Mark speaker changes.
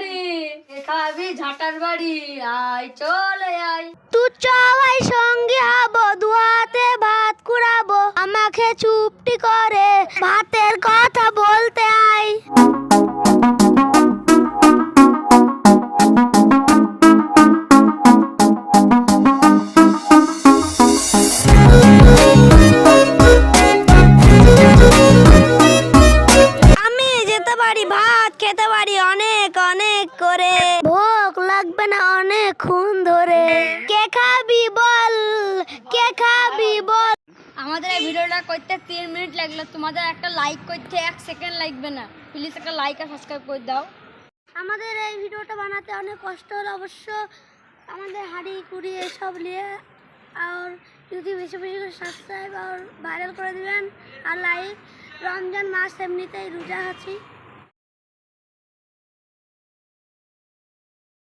Speaker 1: বাড়ি খাবি ঝাটার বাড়ি আয় চলে আয়
Speaker 2: তু চওয়াই সঙ্গে হবো দুয়াতে ভাত কুড়াবো আমাকে চুপটি করে ভাতের কথা বলতে আয় আমি যেতে পারি ভাত খেতে পারি অনেক অনেক করে ভোগ লাগবে না অনেকক্ষণ ধরে কে খাবি বল কে খাবি বল।
Speaker 1: আমাদের এই ভিডিওটা করতে 3 মিনিট লাগলো তোমাদের একটা লাইক করতে 1 সেকেন্ড লাগবে না প্লিজ একটা লাইক আর সাবস্ক্রাইব করে দাও
Speaker 2: আমাদের এই ভিডিওটা বানাতে অনেক কষ্ট হলো অবশ্য আমাদের হাড়ি কুড়ি এসব নিয়ে আর যদি বেশি বেশি করে সাবস্ক্রাইব আর ভাইরাল করে দিবেন আর লাইক রমজান মাস এমনিতেই রোজা আছি।